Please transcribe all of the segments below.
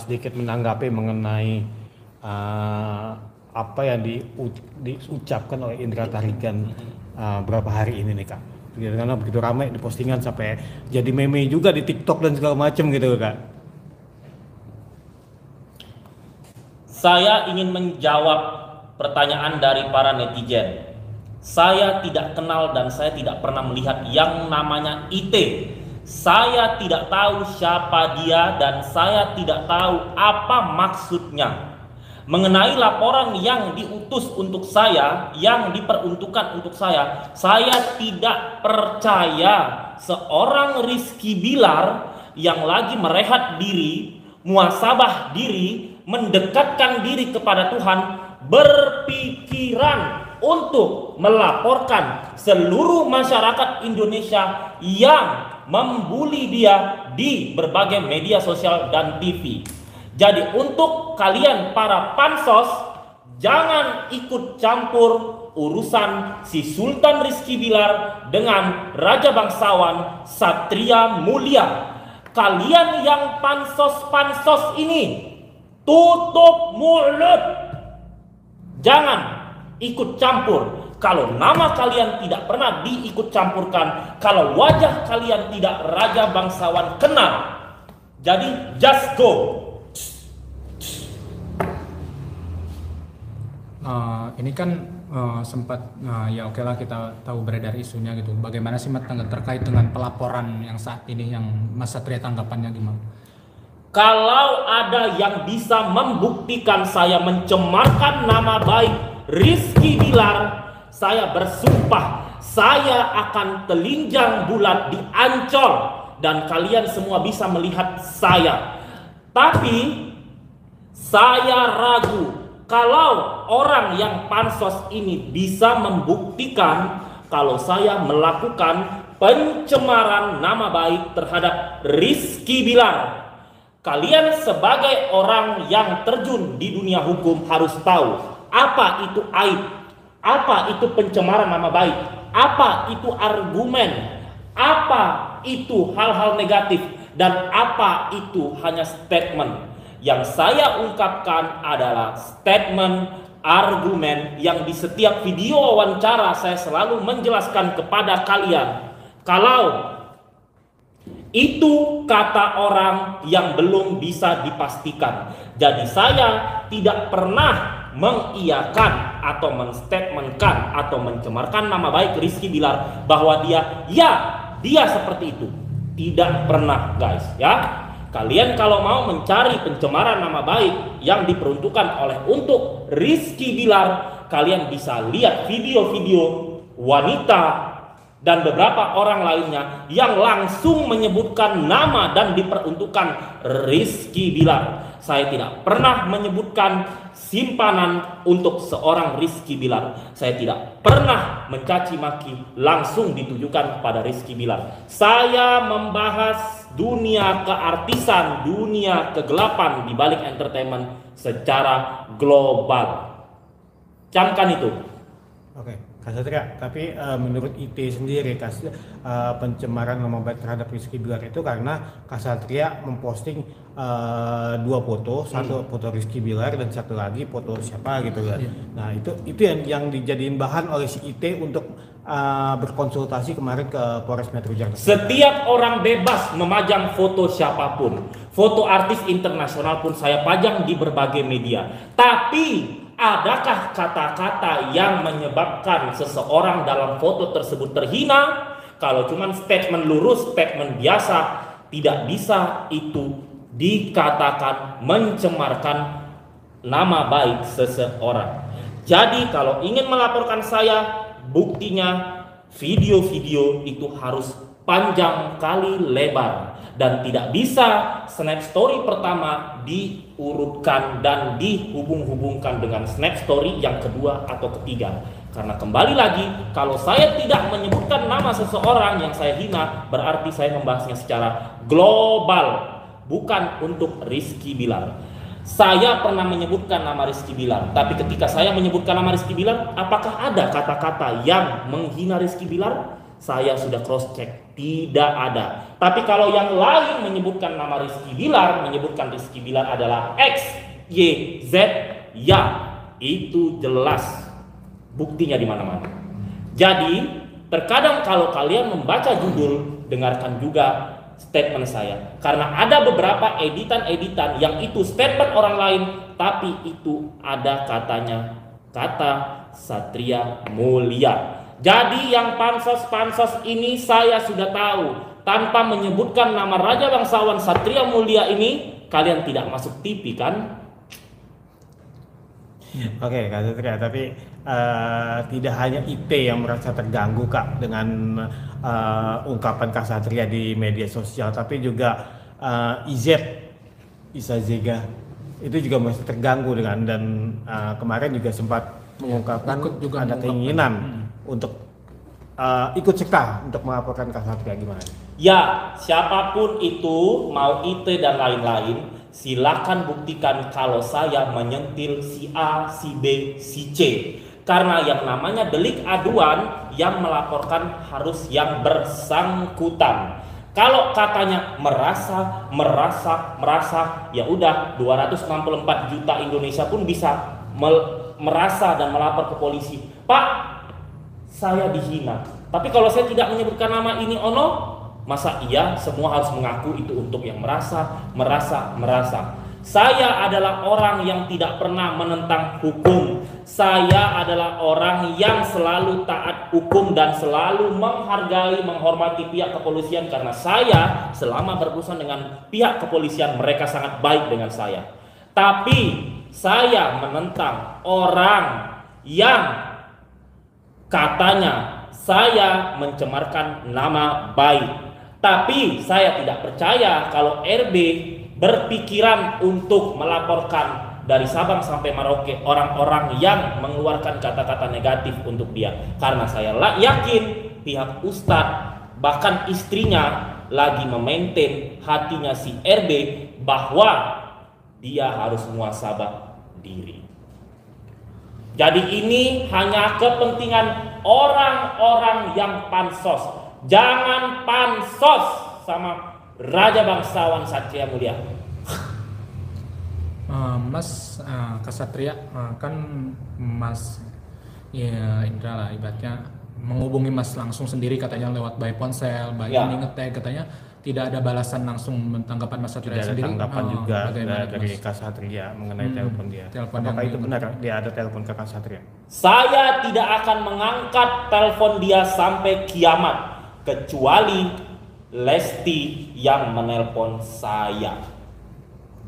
sedikit menanggapi mengenai apa yang diucapkan oleh Indra Tarigan beberapa hari ini nih Kak. Karena begitu ramai di postingan sampai jadi meme juga di TikTok dan segala macam gitu Kak. Saya ingin menjawab pertanyaan dari para netizen. Saya tidak kenal dan saya tidak pernah melihat yang namanya IT. Saya tidak tahu siapa dia dan saya tidak tahu apa maksudnya. Mengenai laporan yang diutus untuk saya, yang diperuntukkan untuk saya tidak percaya seorang Rizky Bilar yang lagi merehat diri, muhasabah diri, mendekatkan diri kepada Tuhan, berpikiran untuk melaporkan seluruh masyarakat Indonesia yang membuli dia di berbagai media sosial dan TV. Jadi untuk kalian para pansos, jangan ikut campur urusan si Sultan Rizky Bilar dengan Raja Bangsawan Satria Mulia. Kalian yang pansos-pansos ini, tutup mulut, jangan ikut campur. Kalau nama kalian tidak pernah diikut campurkan, kalau wajah kalian tidak Raja Bangsawan kenal, jadi just go. Ini kan sempat ya oke lah kita tahu beredar isunya gitu. Bagaimana sih Mat terkait dengan pelaporan yang saat ini yang Mas Satria tanggapannya gimana? Kalau ada yang bisa membuktikan saya mencemarkan nama baik Rizky Bilar, saya bersumpah saya akan telinjang bulat di Ancol dan kalian semua bisa melihat saya. Tapi saya ragu kalau orang yang pansos ini bisa membuktikan kalau saya melakukan pencemaran nama baik terhadap Rizky Bilar. Kalian sebagai orang yang terjun di dunia hukum harus tahu apa itu aib, apa itu pencemaran nama baik, apa itu argumen, apa itu hal-hal negatif, dan apa itu hanya statement. Yang saya ungkapkan adalah statement, argumen yang di setiap video wawancara saya selalu menjelaskan kepada kalian kalau itu kata orang yang belum bisa dipastikan. Jadi saya tidak pernah mengiyakan atau menstatementkan atau mencemarkan nama baik Rizky Bilar bahwa dia seperti itu. Tidak pernah guys ya. Kalian kalau mau mencari pencemaran nama baik yang diperuntukkan untuk Rizky Bilar, kalian bisa lihat video-video wanita dan beberapa orang lainnya yang langsung menyebutkan nama dan diperuntukkan Rizky Bilar. Saya tidak pernah menyebutkan simpanan untuk seorang Rizky Bilar. Saya tidak pernah mencaci maki langsung ditujukan kepada Rizky Bilar. Saya membahas dunia keartisan, dunia kegelapan di balik entertainment secara global. Camkan itu. Oke, Kak Satria, tapi menurut IT sendiri pencemaran nama baik terhadap Rizky Bilar itu karena Kak Satria memposting dua foto, satu foto Rizky Bilar dan satu lagi foto siapa gitu kan. Nah itu yang dijadiin bahan oleh si IT untuk berkonsultasi kemarin ke Polres Metro Jakarta. Setiap orang bebas memajang foto siapapun, foto artis internasional pun saya pajang di berbagai media. Tapi adakah kata-kata yang menyebabkan seseorang dalam foto tersebut terhina? Kalau cuma statement lurus, statement biasa, tidak bisa itu dikatakan mencemarkan nama baik seseorang. Jadi kalau ingin melaporkan saya, buktinya video-video itu harus panjang kali lebar. Dan tidak bisa snap story pertama diurutkan dan dihubung-hubungkan dengan snap story yang kedua atau ketiga. Karena kembali lagi, kalau saya tidak menyebutkan nama seseorang yang saya hina, berarti saya membahasnya secara global, bukan untuk Rizky Bilar. Saya pernah menyebutkan nama Rizky Bilar, tapi ketika saya menyebutkan nama Rizky Bilar, apakah ada kata-kata yang menghina Rizky Bilar? Saya sudah cross check, tidak ada. Tapi kalau yang lain menyebutkan nama Rizky Bilar, menyebutkan Rizky Bilar adalah X, Y, Z, ya, itu jelas buktinya di mana-mana. Jadi terkadang kalau kalian membaca judul, dengarkan juga statement saya, karena ada beberapa editan-editan yang itu statement orang lain, tapi itu ada katanya, kata Satria Mulia. Jadi yang pansos-pansos ini saya sudah tahu, tanpa menyebutkan nama Raja Bangsawan Satria Mulia ini, kalian tidak masuk TV kan? Oke, Kak Satria, tapi tidak hanya IT yang merasa terganggu Kak dengan ungkapan Kak Satria di media sosial, tapi juga Isa Zega itu juga masih terganggu dengan, dan kemarin juga sempat mengungkapkan juga ada keinginan untuk ikut serta untuk melaporkan Kak Satria, gimana? Ya, siapapun itu, mau IT dan lain-lain, silakan buktikan kalau saya menyentil si A, si B, si C. Karena yang namanya delik aduan, yang melaporkan harus yang bersangkutan. Kalau katanya merasa, ya udah 264 juta Indonesia pun bisa merasa dan melapor ke polisi. Pak, saya dihina. Tapi kalau saya tidak menyebutkan nama ini Ono, masa iya semua harus mengaku itu untuk yang merasa. Saya adalah orang yang tidak pernah menentang hukum. Saya adalah orang yang selalu taat hukum dan selalu menghargai, menghormati pihak kepolisian, karena saya selama berurusan dengan pihak kepolisian, mereka sangat baik dengan saya. Tapi saya menentang orang yang katanya saya mencemarkan nama baik. Tapi saya tidak percaya kalau RB berpikiran untuk melaporkan dari Sabang sampai Merauke orang-orang yang mengeluarkan kata-kata negatif untuk dia. Karena saya yakin pihak Ustadz, bahkan istrinya lagi memaintain hatinya si RB bahwa dia harus muhasabah diri. Jadi ini hanya kepentingan orang-orang yang pansos. Jangan pansos sama Raja Bangsawan Satria Mulia. Mas Kasatria, kan Mas ya Indra lah ibaratnya menghubungi Mas langsung sendiri, katanya lewat by ponsel, by ini ngetag, katanya tidak ada balasan langsung tanggapan Mas Satria sendiri. Ada tanggapan juga dari Mas? Kak Satria mengenai telepon dia. Apakah itu benar dia ada telepon ke Kak Satria? Saya tidak akan mengangkat telepon dia sampai kiamat, kecuali Lesti yang menelpon saya.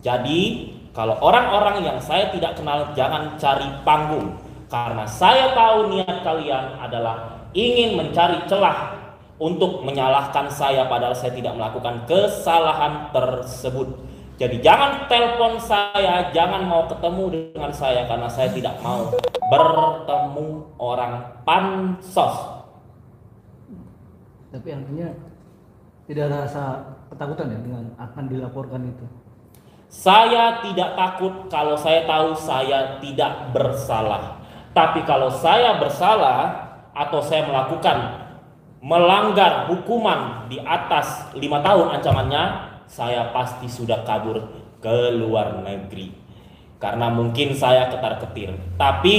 Jadi kalau orang-orang yang saya tidak kenal, jangan cari panggung, karena saya tahu niat kalian adalah ingin mencari celah untuk menyalahkan saya, padahal saya tidak melakukan kesalahan tersebut. Jadi jangan telepon saya, jangan mau ketemu dengan saya, karena saya tidak mau bertemu orang pansos. Tapi artinya tidak ada rasa ketakutan ya dengan akan dilaporkan itu? Saya tidak takut kalau saya tahu saya tidak bersalah. Tapi kalau saya bersalah atau saya melanggar hukuman di atas 5 tahun ancamannya, saya pasti sudah kabur ke luar negeri. Karena mungkin saya ketar-ketir. Tapi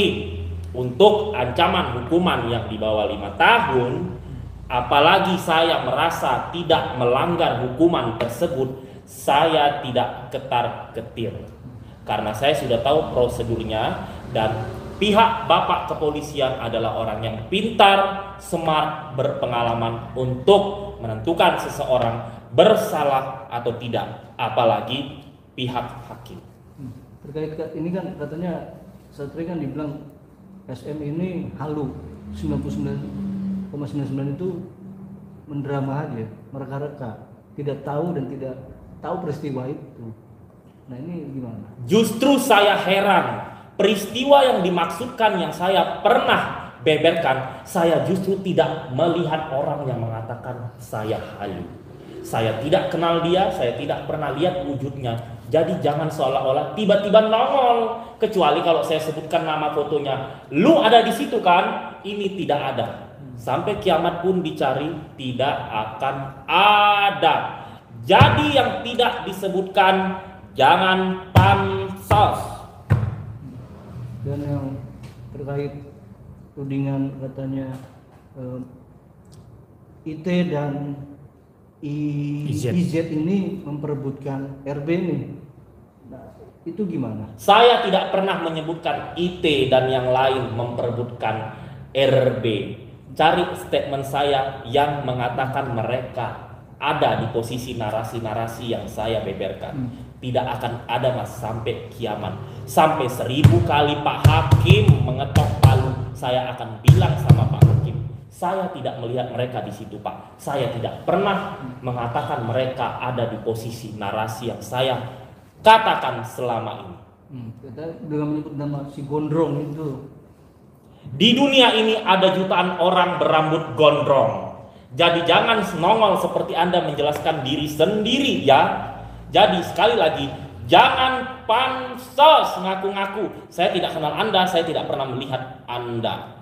untuk ancaman hukuman yang di bawah 5 tahun, apalagi saya merasa tidak melanggar hukuman tersebut, saya tidak ketar-ketir. Karena saya sudah tahu prosedurnya, dan pihak Bapak kepolisian adalah orang yang pintar, smart, berpengalaman untuk menentukan seseorang bersalah atau tidak, apalagi pihak hakim. Terkait ini kan katanya Satria kan dibilang SM ini halu 99,99 itu mendrama aja, mereka-reka, tidak tahu dan tidak tahu peristiwa itu. Nah ini gimana? Justru saya heran, peristiwa yang dimaksudkan yang saya pernah beberkan, saya justru tidak melihat orang yang mengatakan saya halu. Saya tidak kenal dia, saya tidak pernah lihat wujudnya. Jadi jangan seolah-olah tiba-tiba nongol, kecuali kalau saya sebutkan nama fotonya. Lu ada di situ kan? Ini tidak ada. sampai kiamat pun dicari tidak akan ada. Jadi yang tidak disebutkan jangan pansos. Dan yang terkait tudingan katanya IT dan IZ ini memperebutkan RB nih. Nah, itu gimana? Saya tidak pernah menyebutkan IT dan yang lain memperebutkan RB. Cari statement saya yang mengatakan mereka ada di posisi narasi-narasi yang saya beberkan. Tidak akan ada mas sampai kiamat. Sampai 1000 kali Pak Hakim mengetok palu, saya akan bilang sama Pak Hakim, saya tidak melihat mereka di situ Pak. Saya tidak pernah mengatakan mereka ada di posisi narasi yang saya katakan selama ini. Kita dengan menyebut nama si Gondrong itu. Di dunia ini ada jutaan orang berambut gondrong. Jadi jangan nongol seperti Anda menjelaskan diri sendiri ya. Jadi sekali lagi, jangan pansos ngaku-ngaku. Saya tidak kenal Anda, saya tidak pernah melihat Anda.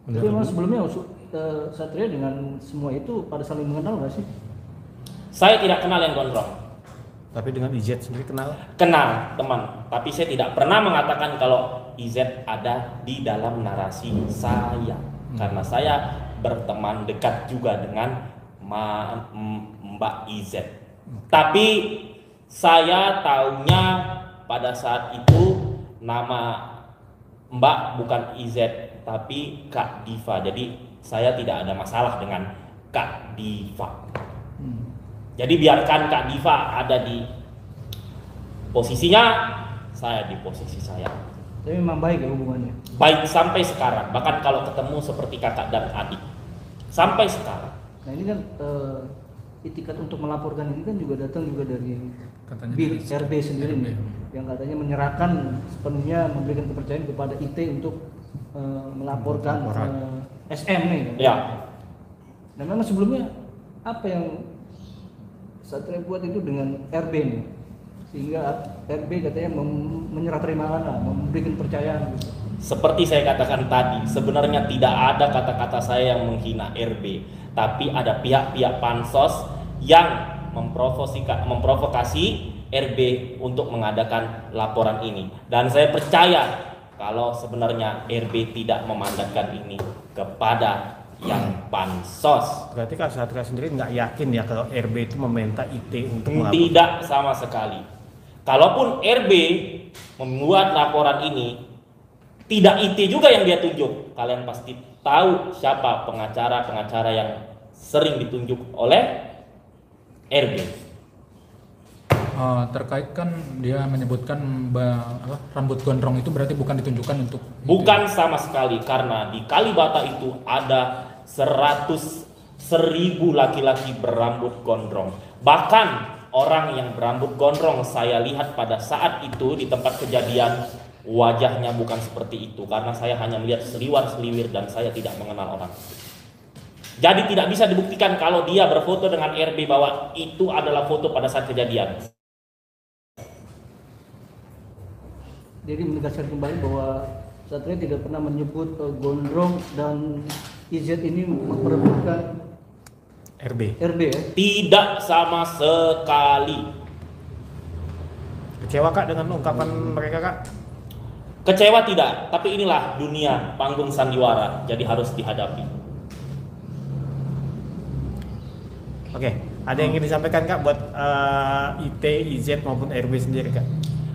Tapi memang sebelumnya Satria dengan semua itu pada saling mengenal nggak sih? Saya tidak kenal yang gondrong. Tapi dengan IZ sendiri kenal? Kenal teman, tapi saya tidak pernah mengatakan kalau IZ ada di dalam narasi saya. Karena saya berteman dekat juga dengan Mbak IZ. Tapi saya taunya pada saat itu nama Mbak bukan IZ tapi Kak Diva. Jadi saya tidak ada masalah dengan Kak Diva. Jadi biarkan Kak Diva ada di posisinya, saya di posisi saya. Tapi memang baik ya hubungannya. Baik sampai sekarang. Bahkan kalau ketemu seperti kakak dan adik. Sampai sekarang. Nah ini kan itikat untuk melaporkan ini kan juga datang juga dari Katanya BIR dari RB sendiri nih, yang katanya menyerahkan sepenuhnya, memberikan kepercayaan kepada IT untuk melaporkan SM nih. Ya. Dan memang sebelumnya apa yang Satria buat itu dengan RB nih, sehingga RB katanya menyerah terima memberikan kepercayaan gitu. Seperti saya katakan tadi, sebenarnya tidak ada kata-kata saya yang menghina RB, tapi ada pihak-pihak pansos yang memprovokasi RB untuk mengadakan laporan ini. Dan saya percaya kalau sebenarnya RB tidak memandatkan ini kepada yang pansos. Berarti Kak Satria sendiri nggak yakin ya kalau RB itu meminta IT untuk melapor? Tidak sama sekali. Kalaupun RB membuat laporan ini, tidak IT juga yang dia tunjuk. Kalian pasti tahu siapa pengacara-pengacara yang sering ditunjuk oleh RB. Terkait kan dia menyebutkan rambut gondrong itu berarti bukan ditunjukkan untuk Bukan sama sekali, karena di Kalibata itu ada 100.000 laki-laki berambut gondrong. Bahkan orang yang berambut gondrong saya lihat pada saat itu di tempat kejadian, wajahnya bukan seperti itu, karena saya hanya melihat seliwar-seliwir dan saya tidak mengenal orang. Jadi tidak bisa dibuktikan kalau dia berfoto dengan RB bahwa itu adalah foto pada saat kejadian. Jadi menegaskan kembali bahwa Satria tidak pernah menyebut Gondrong dan IZ ini memperebutkan RB ya? Tidak sama sekali. Kecewa Kak dengan ungkapan mereka Kak? Kecewa tidak, tapi inilah dunia panggung sandiwara, jadi harus dihadapi. Oke, ada yang ingin disampaikan Kak buat IT, IZ maupun RB sendiri Kak?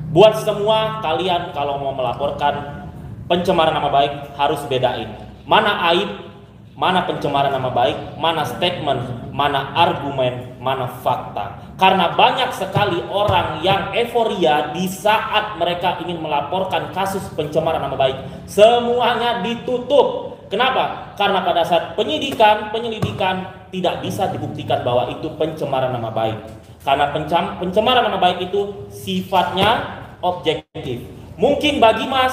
Buat semua kalian kalau mau melaporkan pencemaran nama baik harus bedain mana aib, mana pencemaran nama baik, mana statement, mana argumen, mana fakta. Karena banyak sekali orang yang euforia di saat mereka ingin melaporkan kasus pencemaran nama baik. Semuanya ditutup. Kenapa? Karena pada saat penyelidikan tidak bisa dibuktikan bahwa itu pencemaran nama baik. Karena pencemaran nama baik itu sifatnya objektif. Mungkin bagi Mas,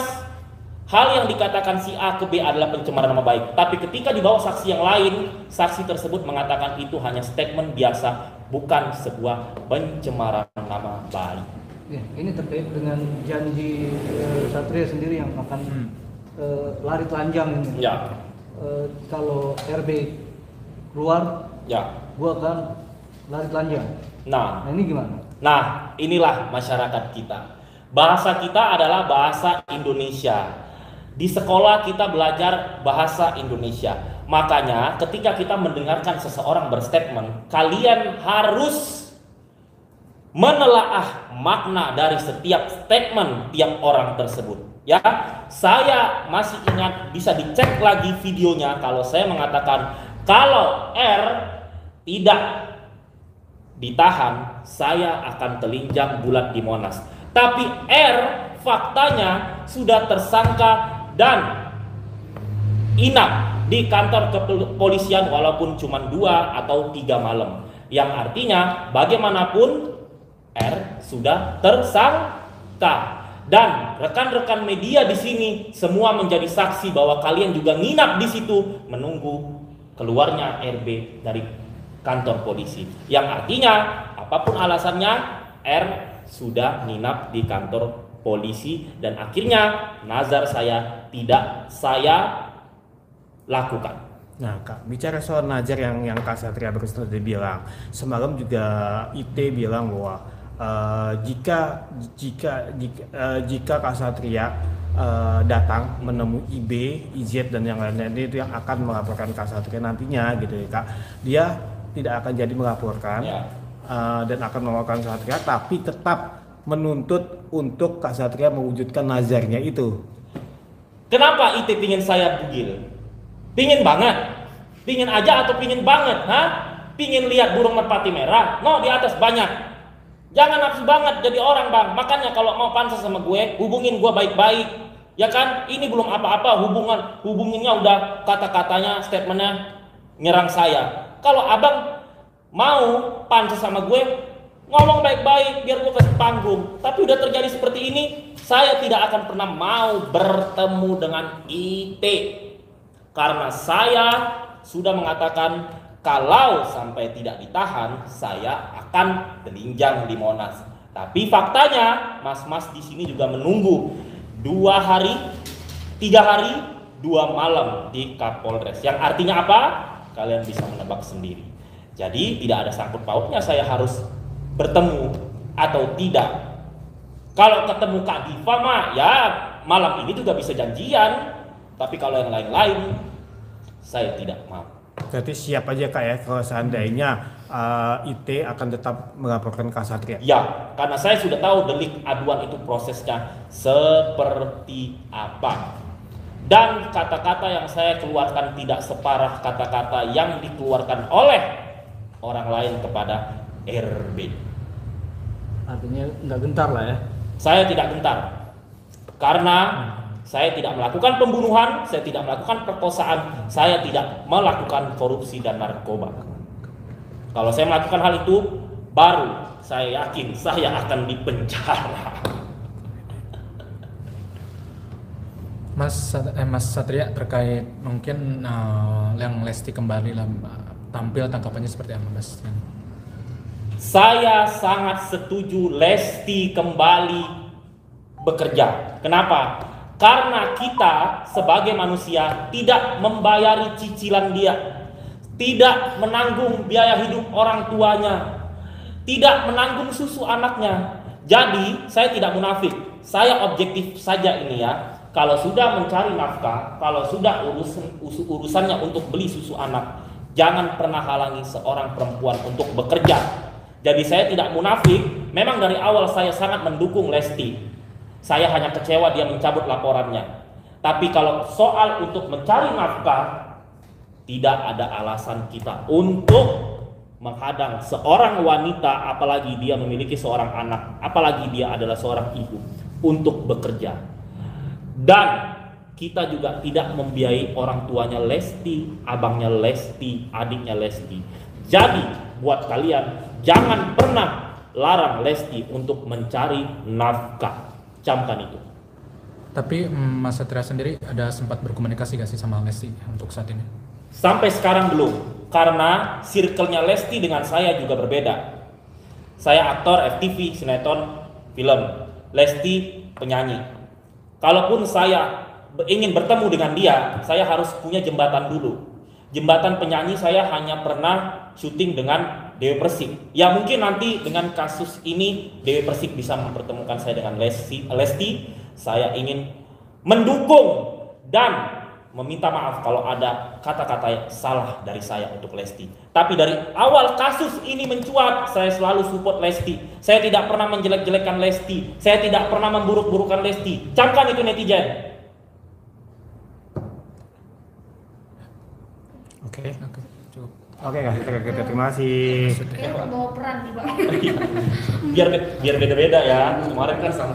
hal yang dikatakan si A ke B adalah pencemaran nama baik. Tapi ketika dibawa saksi yang lain, saksi tersebut mengatakan itu hanya statement biasa, bukan sebuah pencemaran nama baik. Ya, ini terkait dengan janji Satria sendiri yang akan lari telanjang ini. Ya. kalau RB keluar, Ya. gua akan lari telanjang. Nah, Nah ini gimana? Nah, inilah masyarakat kita. Bahasa kita adalah bahasa Indonesia. Di sekolah kita belajar bahasa Indonesia. Makanya ketika kita mendengarkan seseorang berstatement, kalian harus menelaah makna dari setiap statement tiap orang tersebut. Ya, saya masih ingat, bisa dicek lagi videonya kalau saya mengatakan kalau R tidak ditahan, saya akan telinjang bulat di Monas. Tapi R faktanya sudah tersangka dan inap di kantor kepolisian walaupun cuma 2 atau 3 malam. Yang artinya bagaimanapun R sudah tersangka. Dan rekan-rekan media di sini semua menjadi saksi bahwa kalian juga nginap di situ menunggu keluarnya RB dari kantor polisi. Yang artinya apapun alasannya, R sudah nginap di kantor polisi dan akhirnya nazar saya tidak saya lakukan. Nah, Kak, bicara soal nazar yang Kak Satria baru tadi bilang, semalam juga IT bilang bahwa jika Kak Satria datang menemui IB, IZ dan yang lainnya itu yang akan melaporkan Kak Satria nantinya gitu ya Kak, dia tidak akan jadi melaporkan Ya. Dan akan melakukan Satria, tapi tetap menuntut untuk Kak Satria mewujudkan nazarnya itu. Kenapa IT pingin saya bugil? Pingin banget? Pingin aja atau pingin banget? Pingin lihat burung merpati merah? No, di atas banyak. Jangan nafsu banget jadi orang bang. Makanya kalau mau pansos sama gue, hubungin gue baik-baik. Ya kan? Ini belum apa-apa hubunginnya udah kata-katanya, statementnya nyerang saya. Kalau abang mau pansos sama gue, ngomong baik-baik biar gue kasih panggung. Tapi udah terjadi seperti ini, saya tidak akan pernah mau bertemu dengan IT. Karena saya sudah mengatakan kalau sampai tidak ditahan, saya akan telinjang di Monas. Tapi faktanya, mas-mas di sini juga menunggu 2 hari, 3 hari, 2 malam di Kapolres. Yang artinya apa? Kalian bisa menebak sendiri. Jadi tidak ada sangkut pautnya saya harus bertemu atau tidak. Kalau ketemu Kak Diva mah ya malam ini juga bisa janjian. Tapi kalau yang lain-lain saya tidak mau. Berarti siap aja Kak ya kalau seandainya IT akan tetap melaporkan Kak Satria. Ya, karena saya sudah tahu delik aduan itu prosesnya seperti apa. Dan kata-kata yang saya keluarkan tidak separah kata-kata yang dikeluarkan oleh orang lain kepada RB. Artinya nggak gentar lah ya. Saya tidak gentar karena saya tidak melakukan pembunuhan, saya tidak melakukan perkosaan, saya tidak melakukan korupsi dan narkoba. Kalau saya melakukan hal itu, baru saya yakin saya akan dipenjara. Mas Satria, terkait mungkin yang Lesti kembali lah tampil, tangkapannya seperti apa Mas? Saya sangat setuju Lesti kembali bekerja. Kenapa? Karena kita sebagai manusia tidak membayari cicilan dia, tidak menanggung biaya hidup orang tuanya, tidak menanggung susu anaknya. Jadi saya tidak munafik, saya objektif saja ini ya. Kalau sudah mencari nafkah, kalau sudah urusannya untuk beli susu anak, jangan pernah halangi seorang perempuan untuk bekerja. Jadi saya tidak munafik, memang dari awal saya sangat mendukung Lesti. Saya hanya kecewa dia mencabut laporannya. Tapi kalau soal untuk mencari nafkah, tidak ada alasan kita untuk menghadang seorang wanita, apalagi dia memiliki seorang anak, apalagi dia adalah seorang ibu, untuk bekerja. Dan kita juga tidak membiayai orang tuanya Lesti, abangnya Lesti, adiknya Lesti. Jadi buat kalian jangan pernah larang Lesti untuk mencari nafkah. Camkan itu. Tapi Mas Satria sendiri ada sempat berkomunikasi gak sih sama Lesti untuk saat ini? Sampai sekarang belum, karena circle-nya Lesti dengan saya juga berbeda. Saya aktor FTV, sinetron, film. Lesti penyanyi. Kalaupun saya ingin bertemu dengan dia, saya harus punya jembatan dulu. Jembatan penyanyi saya hanya pernah syuting dengan Dewi Persik. Ya mungkin nanti dengan kasus ini Dewi Persik bisa mempertemukan saya dengan Lesti. Saya ingin mendukung dan meminta maaf kalau ada kata-kata salah dari saya untuk Lesti. Tapi dari awal kasus ini mencuat, saya selalu support Lesti. Saya tidak pernah menjelek-jelekan Lesti. Saya tidak pernah memburuk-burukan Lesti. Camkan itu netizen. Oke. Cukup. Oke, Kak Satria, terima kasih. Kayak bawa peran nih Bang. Biar beda-beda ya. Kemarin kan sama